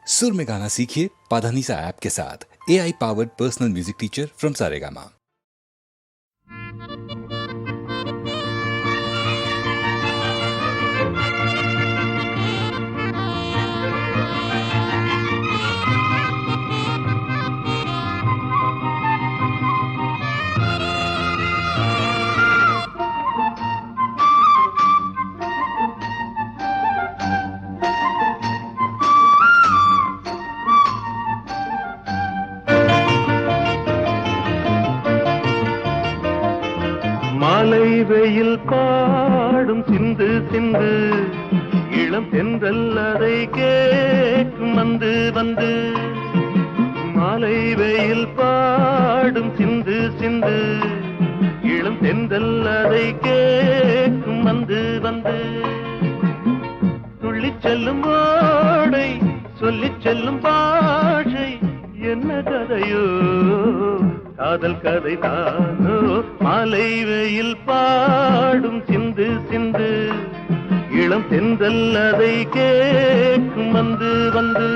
सुर में गाना सीखिए पाधानीसा ऐप के साथ। AI powered personal music teacher from Saregama. மாலை வெயில் பாடும் சிந்து சிந்து இளம் தென்றல் அதை கேட்கும் வந்து வந்து. மாலை வெயில் பாடும் சிந்து சிந்து இளம் தென்றல் அதை கேட்கும் வந்து வந்து. துள்ளிச் செல்லும் ஓடை சொல்லிச் செல்லும் பாஷை என்ன கதையோ காதல் கதை தானோ. மாலை வெயில் பாடும் சிந்து சிந்து இளம் தென்றல் அதை கேட்கும் வந்து வந்து.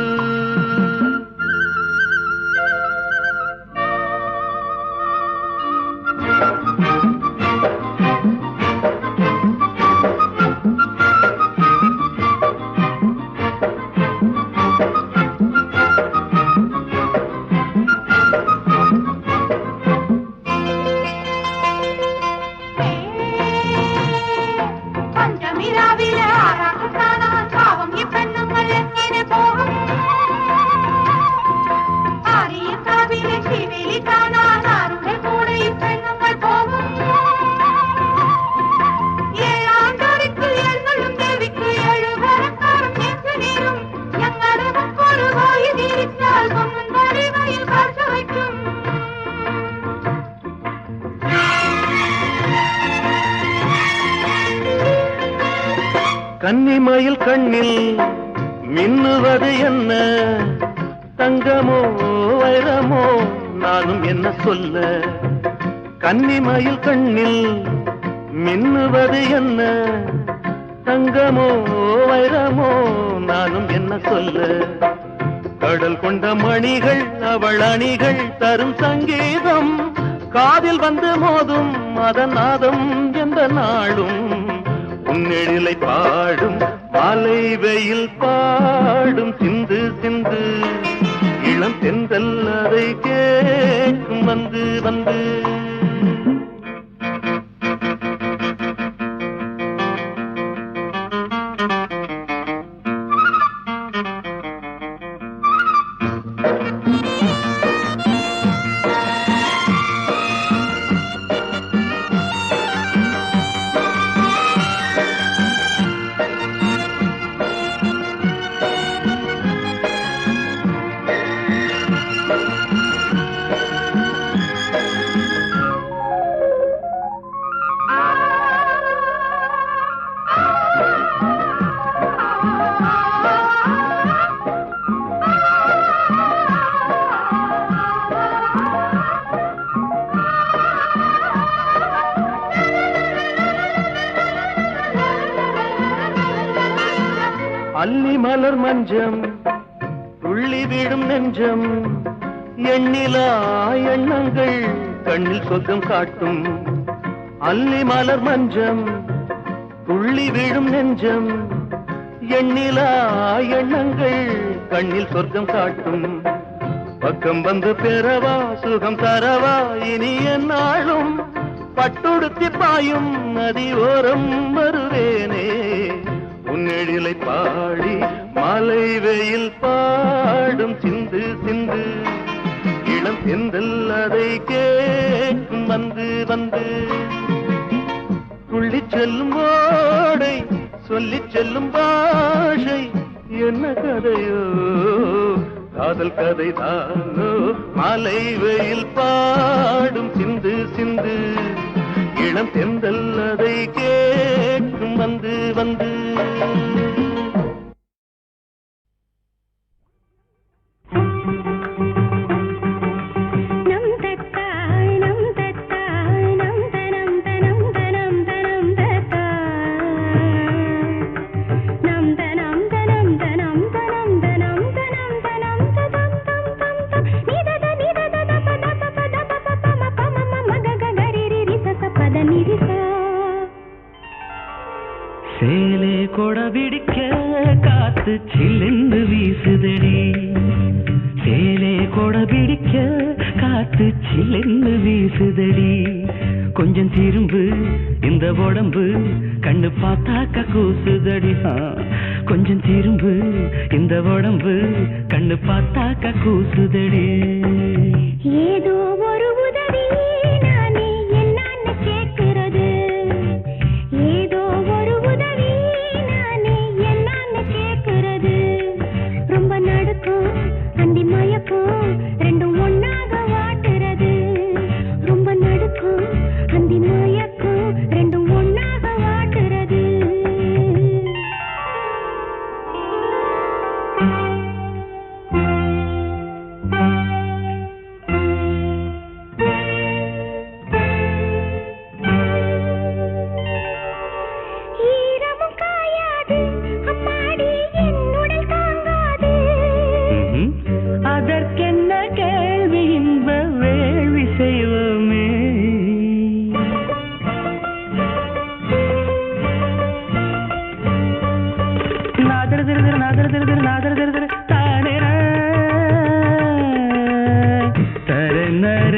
கன்னிமயில் கண்ணில் மின்னுவது என்ன தங்கமோ வைரமோ நானும் என்ன சொல்ல. கன்னிமயில் கண்ணில் மின்னுவது என்ன தங்கமோ வைரமோ நானும் என்ன சொல்ல. கடல் கொண்ட மணிகள் அவள் அணிகள் தரும் சங்கீதம் காதில் வந்து மோதும் அதன் நாதம் எந்த நாளும் உன்னெழிலை பாடும். மாலை வெயில் பாடும் சிந்து சிந்து இளம் தென்றல் அதை கேட்கும் வந்து வந்து. அல்லி மலர் மஞ்சம் துள்ளி விடும் நெஞ்சம் எண்ணிலா எண்ணங்கள் கண்ணில் சொர்க்கம் காட்டும். அல்லி மலர் மஞ்சம் துள்ளி விடும் நெஞ்சம் எண்ணிலா எண்ணங்கள் கண்ணில் சொர்க்கம் காட்டும். பக்கம் வந்து பெறவா சுகம் தரவா இனி என்னாலும் பட்டுடுத்தி பாயும் நதியோரம் வருவேனே உன்னெழிலை பாடி. மாலை வெயில் பாடும் சிந்து சிந்து இளம் தென்றல் அதை கேட்கும் வந்து வந்து. துள்ளிச் செல்லும் ஓடை சொல்லிச் செல்லும் பாஷை என்ன கதையோ காதல் கதை தானோ. மாலை வெயில் பாடும் சிந்து சிந்து இளம் தென்றல் அதை கேட்கும் வந்து வந்து. நம் காத்து சில்லென்று வீசுதடி சேலே கொடை பிடிக்க காத்து சில்லென்று வீசுதடி கொஞ்சம் திரும்பு இந்த உடம்பு கண்ணு பார்த்தாக்க கூசுதடி கொஞ்சம் திரும்பு இந்த உடம்பு கண்ணு பார்த்தாக்க கூசுதடி ஏதோ ஒரு உதவி நானே என்னன்னு கேட்கிறது ஏதோ ஒரு உதவி நானே என்னன்னு கேட்கிறது ரொம்ப நடுக்கும் அந்தி மயக்கும் ரெண்டும் ஒன்னாக வாட்டுறது ரொம்ப நடுக்கும் அந்தி மயக்கும் ரெண்டும் ஒன்னாக வாட்டுறது அதற்கென்ன கேள்வி இன்ப வேள்வி செய்வோமே நாதர திரு நாதர திரு நாதர திரு தானே தர நர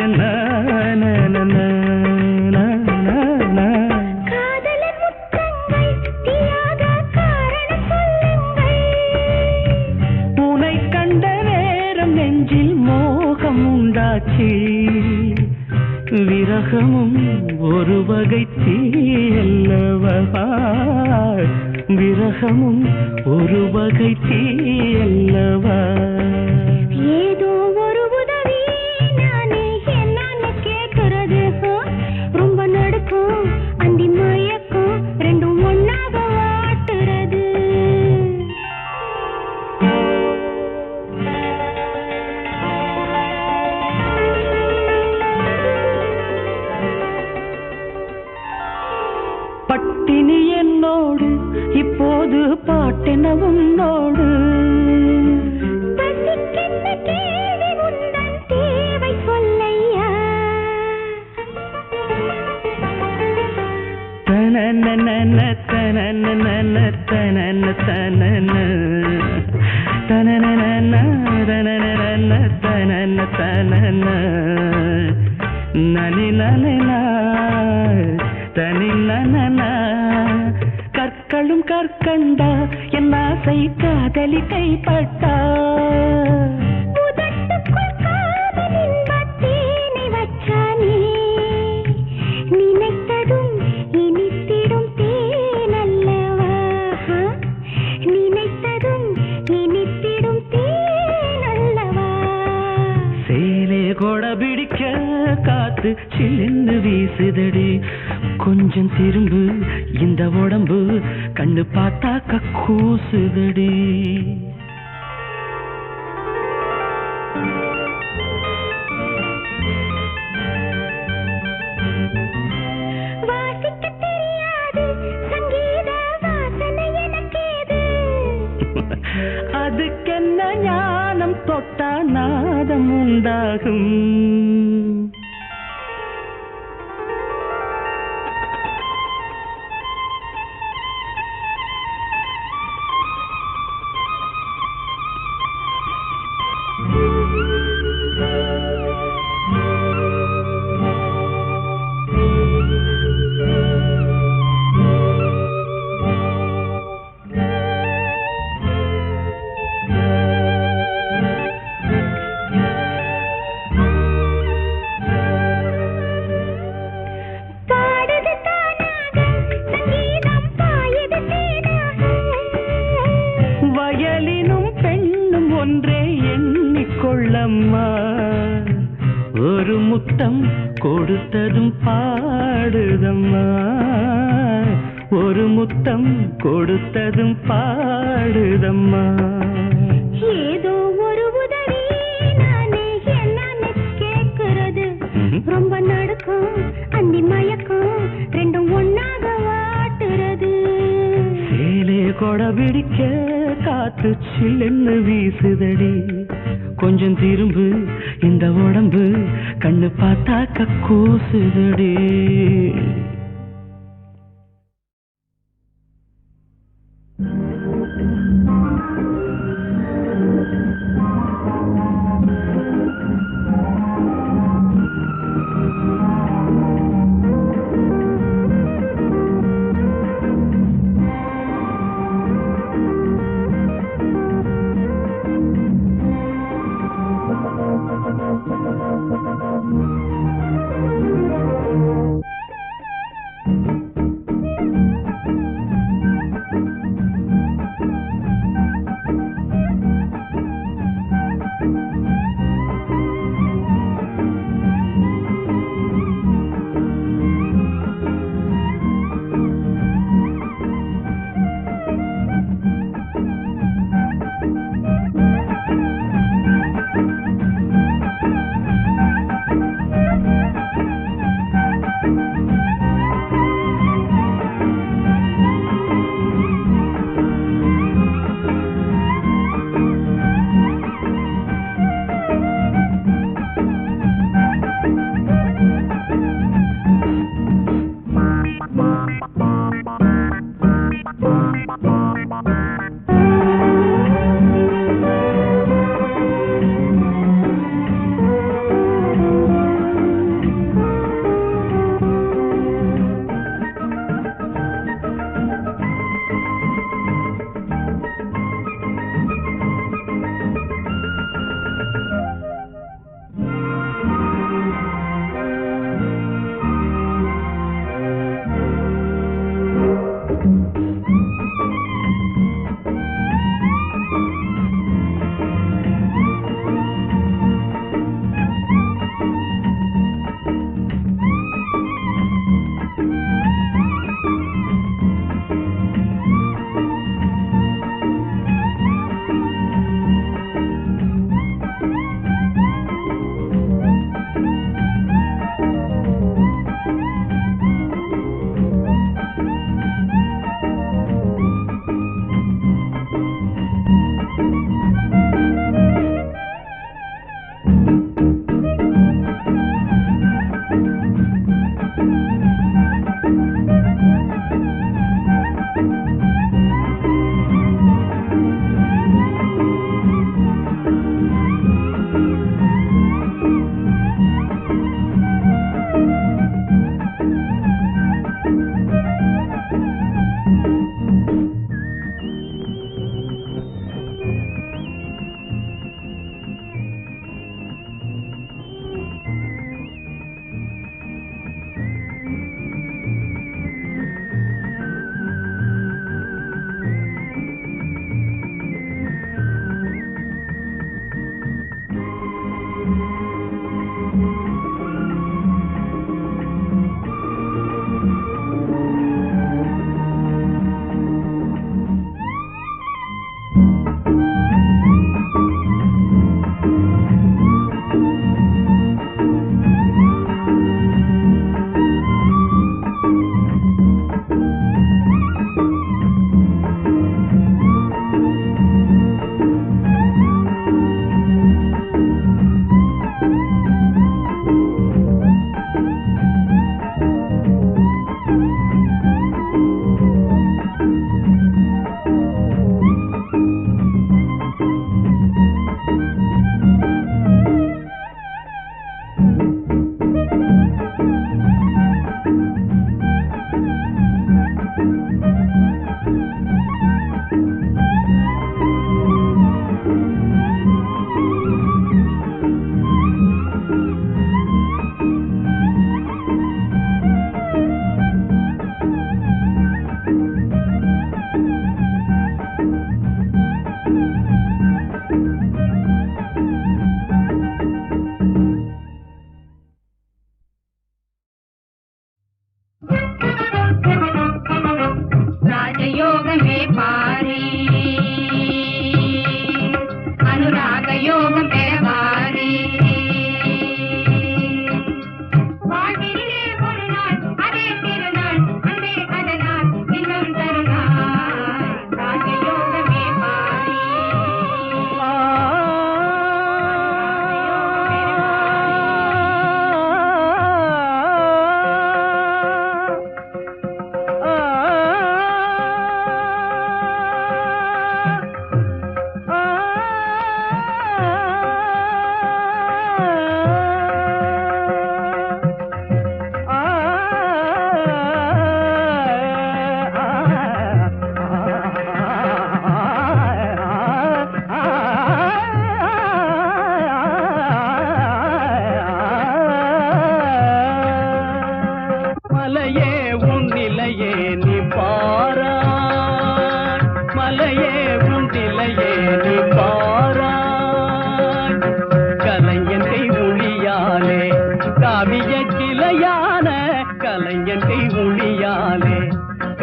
நெஞ்சில் மோகம் உண்டாச்சு விரகமும் ஒரு வகை தீயல்லவா விரகமும் ஒரு வகை தீயல்லவா ஏதோ ஒரு உதவி நானே என்னன்னு கேட்கிறது ரொம்ப நடுக்கும் அந்தி மயக்கும் ரெண்டும் ஒன்னாக வாட்டுறது பட்டினி என்னோடு இப்போது பாட்டென உன்னோடு கேள்வி உந்தன் தேவை சொல்லையா தனன தனன தனன தனன தனன தனன தனன தனன நனி நனனா தனி நனனா கற்களும் கற்கண்டா என் ஆசை காதலி கைப்பட்டா உதட்டுக்குள் காதலின் பத்தேனை வச்சானே நினைத்ததும் இனித்திடும் தேனல்லவா நினைத்ததும் இனித்திடும் தேனல்லவா சேலே கொடை பிடிக்க காத்து சில்லென்று வீசுதடி கொஞ்சம் திரும்பு இந்த உடம்பு கண்ணு பார்த்தாக்க கூசுதடி வாசிக்க தெரியாது சங்கீத வாசனை எனக்கேது அதுக்கென்ன ஞானம் தொட்டா நாதம் உண்டாகும் ஒன்றே எண்ணிக்கொள்ளம்மா ஒரு முத்தம் கொடுத்ததும் பாடுதம்மா ஒரு முத்தம் கொடுத்ததும் பாடுதம்மா ஏதோ ஒரு உதவி நானே என்னன்னு கேட்கிறது ரொம்ப நடுக்கும் அந்தி மயக்கும் ரெண்டும் ஒன்னாக வாட்டுறது சேலே கொடை பிடிக்க காத்து சில்லென்னு வீசுதடி கொஞ்சம் திரும்பு இந்த உடம்பு கண்ணு பார்த்தாக்க கூசுதடி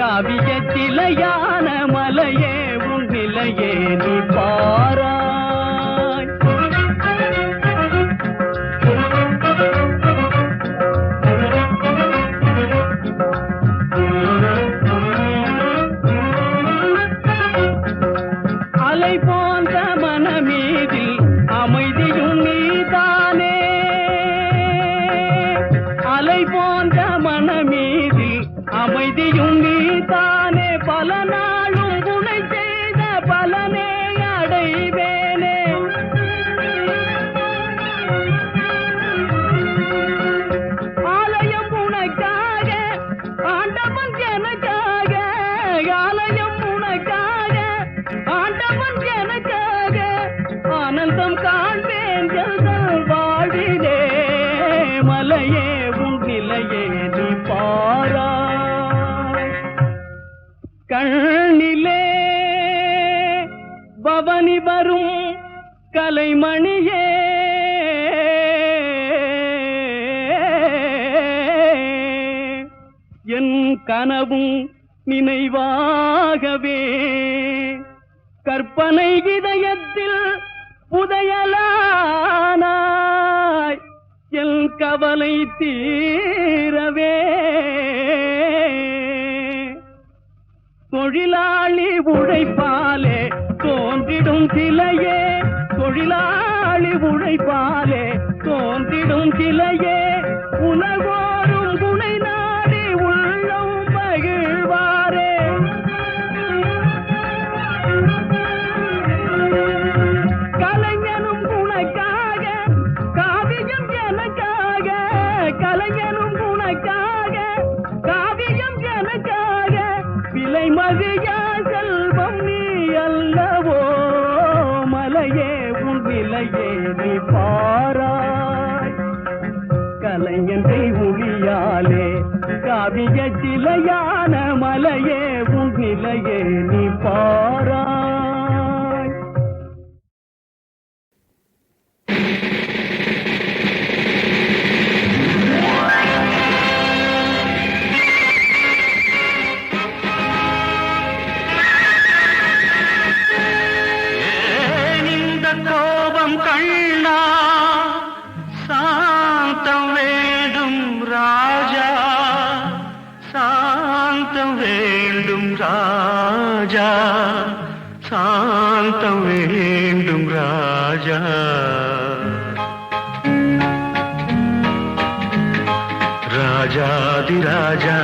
காவிய சிலையான மலையே உன் நிலையே நீ பாராய். அலை போன்ற மனமீதில் அமைதியும் நீதானே, அலை போன்ற மனமீதில் அமைதியும் நீதானே, பல நாளும் துணை செய்த பலனே அடைவேனே. ஆலயம் உனக்காக ஆண்டவன் எனக்காக, ஆலயம் உனக்காக ஆண்டவன் எனக்காக, ஆனந்தம் காண்பேன் எங்கள் வாழிலே. மலையே உன் நிலையே நீ பாராய். கண்ணிலே பவனி வரும் கலைமணியே, என் கனவும் நினைவாகவே கற்பனை இதயத்தில் புதையலானாய், என் கவலை தீரவே. தொழிலாளி உழைப்பாலே தோன்றிடும் சிலையே, தொழிலாளி உழைப்பாலே தோன்றிடும் சிலையே, உலகோரும் துணை நாடி உள்ளம் மகிழ்வாரே. கலைஞனும் உனக்காக காவியம் எனக்காக, கலைஞனும் உனக்காக காவியம் எனக்காக, விலை மதியா செல்வம் நீ அல்லவோ. மலையே உன் விலையே நீ பாராய். கலைஞனை ஒளியாலே காவிய சிலையான மலையே உன் நிலையே நீ பாராய். கோபம் கண்ணா சாந்தம் வேண்டும் ராஜா, சாந்தம் வேண்டும் ராஜா, சாந்தம் வேண்டும் ராஜா. ராஜாதிராஜா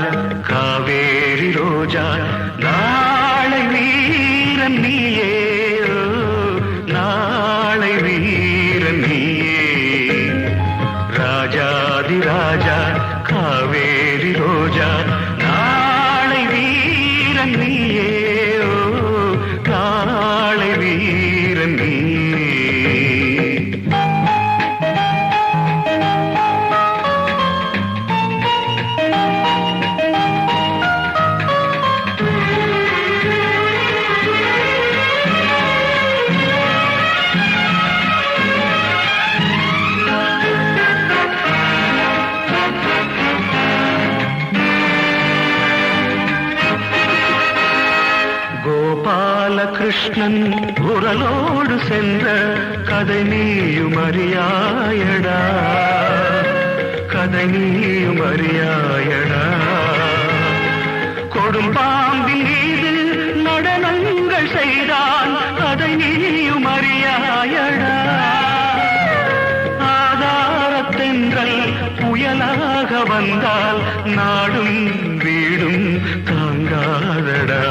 காவேரி ரோஜா, நாளை வீரன் நீயே, நாளை வீரன் நீயே. ராஜாதிராஜா காவேரி ரோஜா, நாளை வீரன் நீயே, நாளை வீரன் நீயே. கிருஷ்ணன் குரலோடு சென்ற கதை நீயும் அறியாயடா, கதை நீயும் அறியாயடா. கொடும்பாம்பின் மீது நடனங்கள் செய்தான், அதை நீயும் அறியாயடா. ஆதாரத்தென்றல் புயலாக வந்தால் நாடும் வீடும் தாங்காதடா.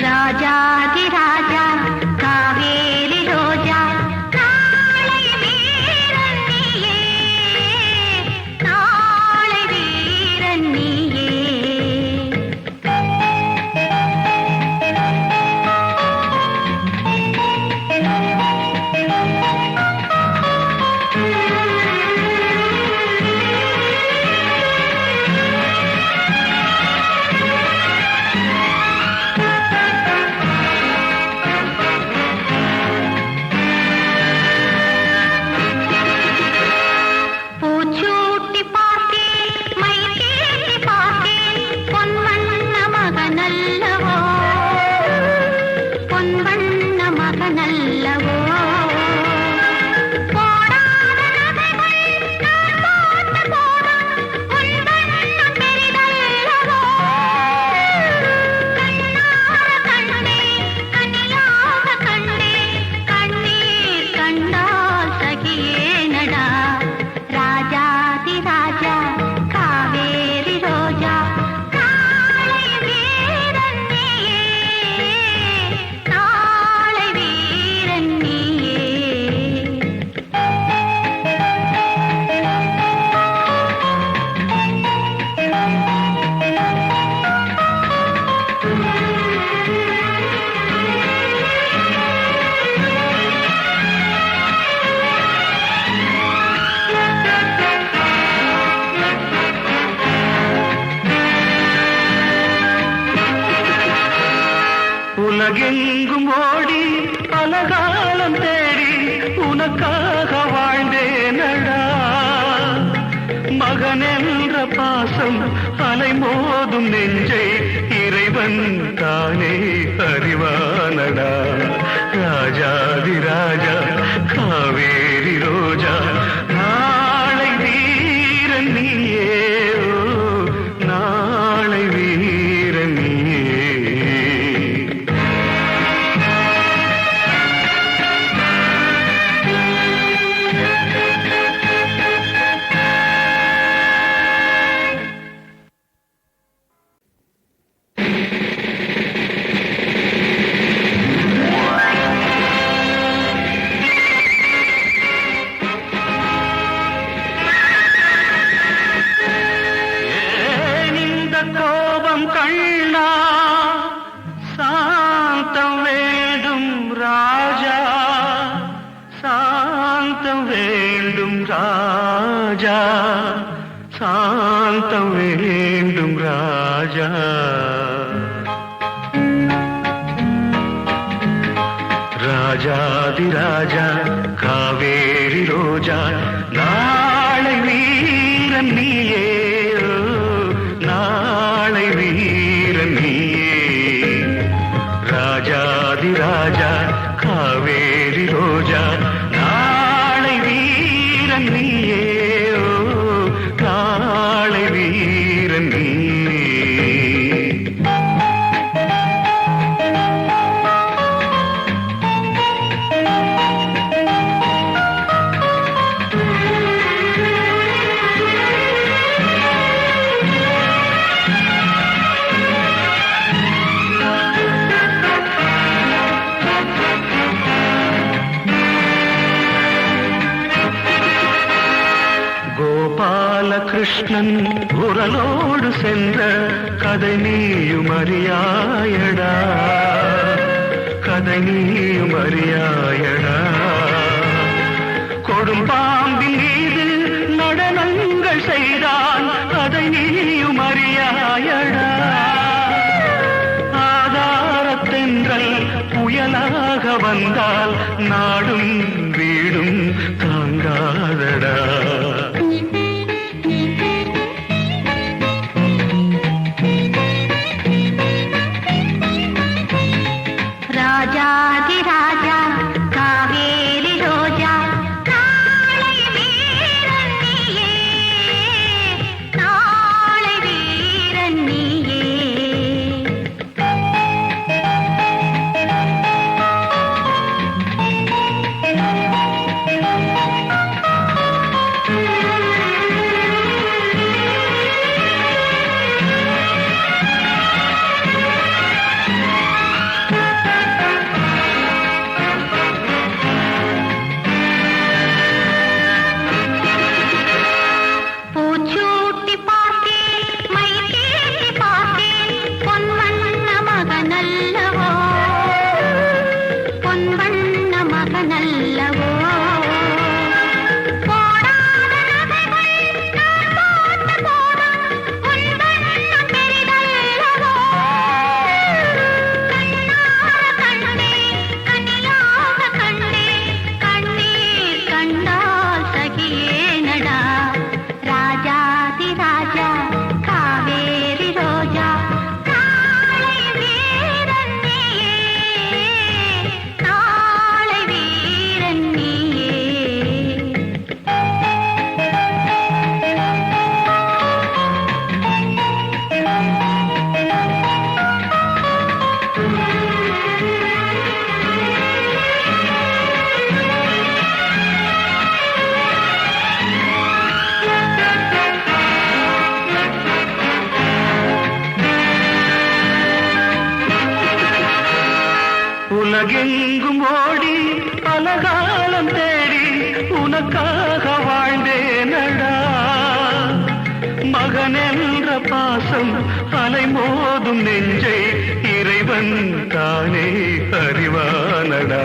ராஜாதிராஜா காவேரி ரோஜா, நாளை வீரன் நீயே, நாளை வீரன் நீயே. உலகெங்கும் ஓடி பலகாலம் தேடி உனக்காக வாழ்ந்தேனடா. மகன் என்ற பாசம் அலைமோதும் நெஞ்சை இறைவன் தானே அறிவானடா. ராஜாதி ராஜா காவேரி ரோஜா நாளை வீரன் நீயே, நாளை வீரன் நீயே. கோபம் கண்ணா சாந்தம் வேண்டும் ராஜா, சாந்தம் வேண்டும் ராஜா, சாந்தம் வேண்டும் ராஜா. ராஜாதி ராஜா காவேரி ரோஜா நாளை வீரன் நீயே, நாளை வீரன் நீயே. ராஜாதி ராஜா காவேரி ரோஜா நாளை வீரன் நீயே, நாளை வீரன் நீயே. கோபாலகிருஷ்ணன் குரலோடு சென்ற கதை நீயும் அறியாயடா, கதை நீயும் அறியாயடா. கொடும்பாம்பின் மீது நடனங்கள் செய்தான் அதை நீயும் அறியாயடா. ஆதாரத்தென்றல் புயலாக வந்தால் நாடும் வீடும் தாங்காதடா. ராஜாதி ராஜா காவேரி ரோஜா நாளை வீரன் நீயே, நாளை வீரன் நீயே. பூச்சூட்டி பார்த்தேன், மை தேடி பார்த்தேன், பொன் வண்ண மகனல்லவோ, பொன் வண்ண மகனல்லவோ. போடாத நகைகள் நான் போட்ட போதும் உன் வண்ணம் பெரிதல்லவோ. கண்ணார கண்டேன், கனியாக கண்டேன், கண்ணீர் கண்டால் சகியேனடா. ராஜாதி ராஜா காவேரி ரோஜா நாளை வீரன் நீயே, நாளை வீரன் நீயே. உலகெங்கும் ஓடி பலகாலம் தேடி உனக்காக வாழ்ந்தேனடா. மகன் என்ற பாசம் அலைமோதும் நெஞ்சை இறைவன் தானே அறிவானடா.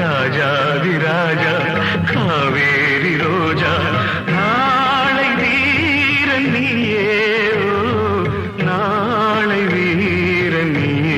ராஜாதி ராஜா காவேரி ரோஜா நாளை வீரன் நீயே, நாளை வீரன் நீயே.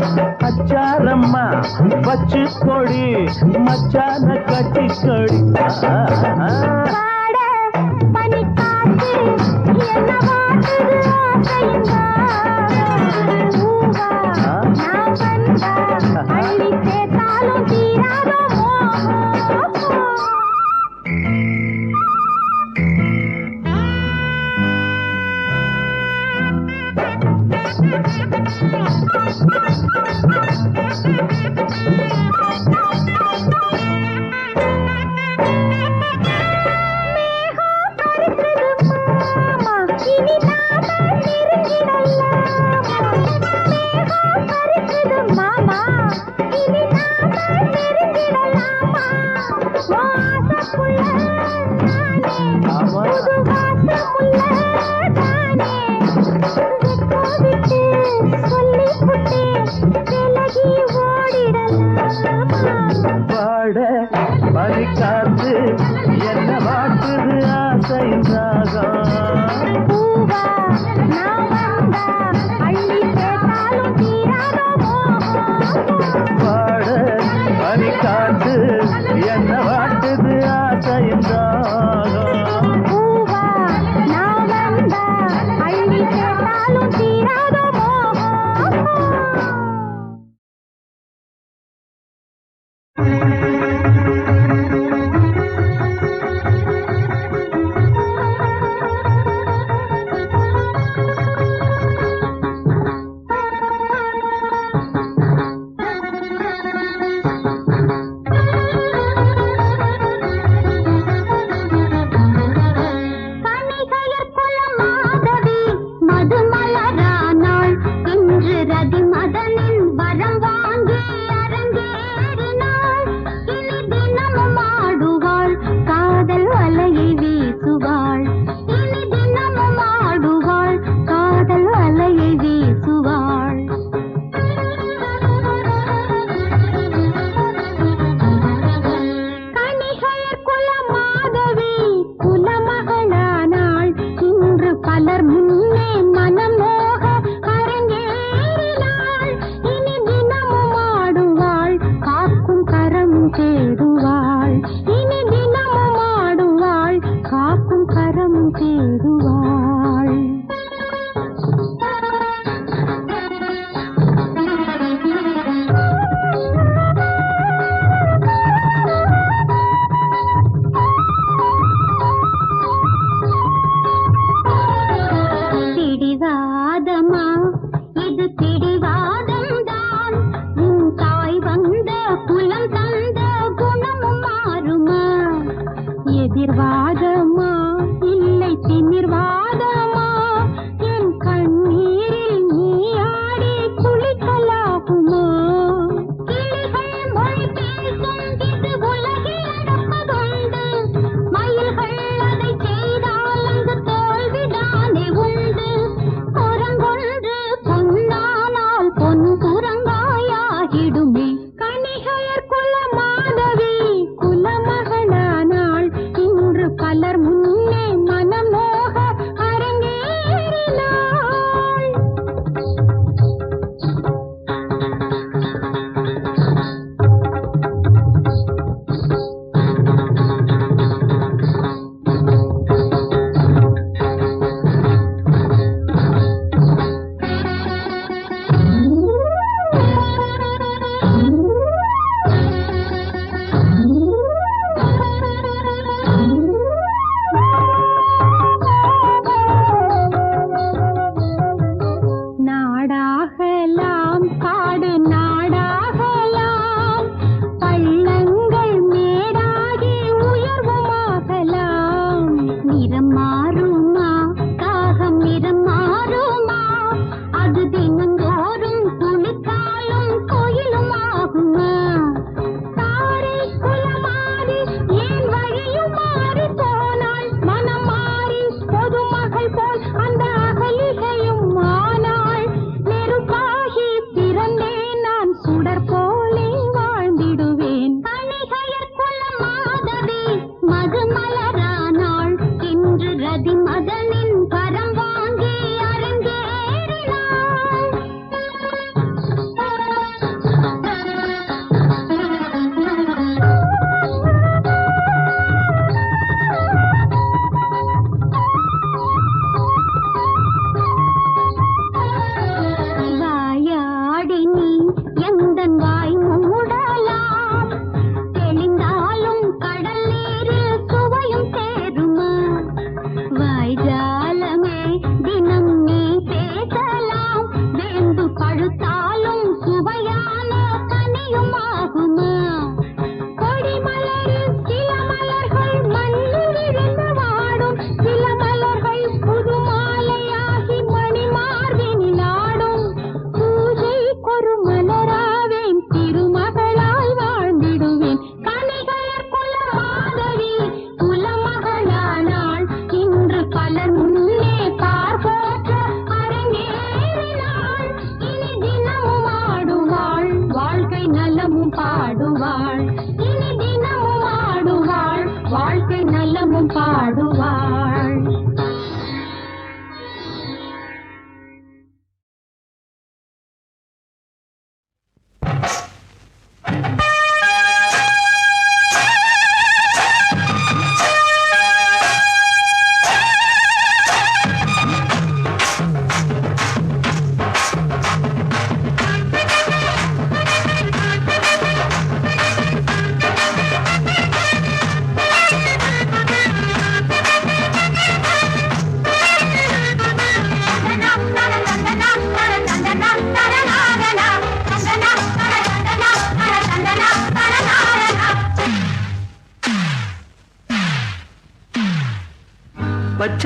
அச்சாரம்மா வச்சு கொடி மச்சான கட்டி கொடி பாட பனிக்காத்து என்ன வாட்டுது ஆசையுங்கா ஊவா நான் வந்தா அள்ளி சேர்த்தாலும் தீராதோ மோகம் பாட பறிக்காத்து என்ன வாட்டுது ஆசையின் ராகம் பூவா நான் வந்தா அள்ளி சேர்த்தாலும் தீராதோ மோகம் பாட பறிக்காத்து என்ன வாட்டுது ஆசையின் ராகம் பூவா நான் வந்தா அள்ளி சேர்த்தாலும் தீராதோ மோகம்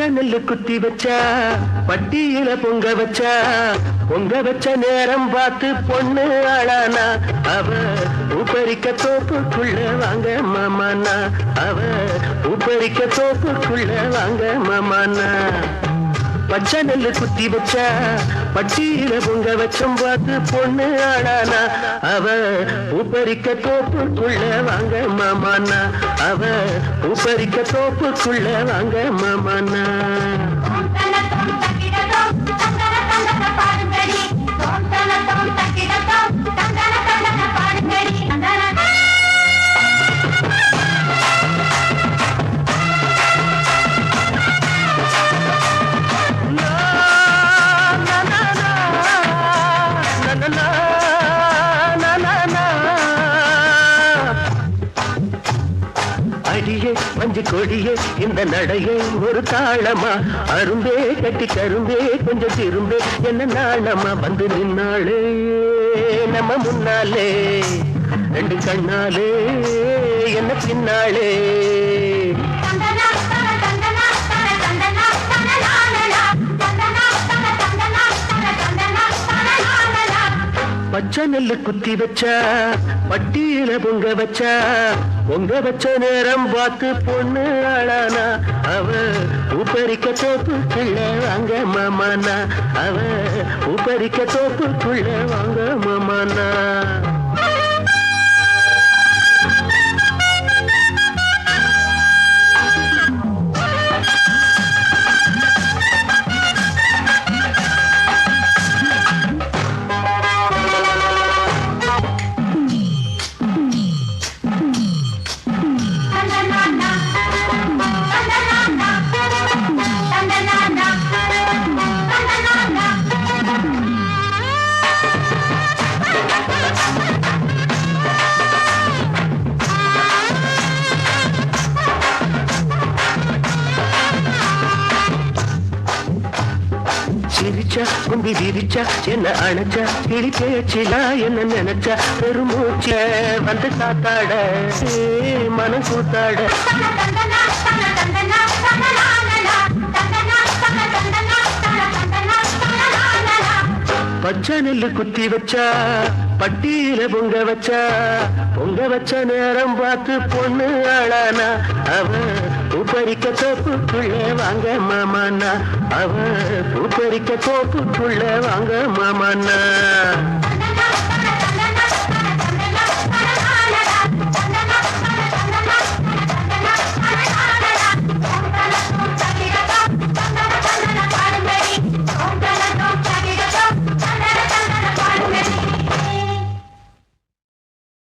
பச்சை நெல்லு குத்தி வச்சா பட்டியில பொங்க வச்சா பொங்க வச்ச நேரம் பார்த்து பொண்ணு ஆளானா அவ உப்பரிக்க தோப்புக்குள்ள வாங்க மாமானா அவ உப்பரிக்க தோப்புக்குள்ள வாங்க மாமானா பச்சை நெல்லு குத்தி வச்சா பட்டியில பொங்க வச்சம் பார்த்து பொண்ணு ஆளானா அவ உப்பரிக்க தோப்புக்குள்ள வாங்க மாமானா அவ உப்பரிக்க தோப்புக்குள்ள வாங்க மாமானா அடியே மஞ்சு கொடியே இந்த நடையே ஒரு தாளமா அரும்பே கட்டி கரும்பே கொஞ்சம் திரும்பே என்ன நாளமா வந்து நின்னாளே நம்ம முன்னாலே ரெண்டு கண்ணாலே என்ன பின்னாளே பச்சை நெல்லு குத்தி வச்சா பட்டியில பொங்க வச்சா பொங்க வச்ச நேரம் பார்த்து பொண்ணு ஆளானா அவ உப்பரிக்க தோப்புக்குள்ள வாங்க மாமானா அவ உப்பரிக்க தோப்புக்குள்ள வாங்க மாமானா சிரிச்சா கும்பி விரிச்சா என்ன அணைச்சா கிளி பேச்சிலா என்ன நினைச்சா பெருமூச்ச வந்து காத்தாட மனம் கூத்தாட பச்சை நெல்லு குத்தி வச்சா பட்டியில பொங்க வச்சா பொங்க வச்ச நேரம் பார்த்து பொண்ணு ஆளானா அவ உப்பரிக்க தோப்புக்குள்ள வாங்க மாமானா அவ உப்பரிக்க தோப்புக்குள்ள வாங்க மாமானா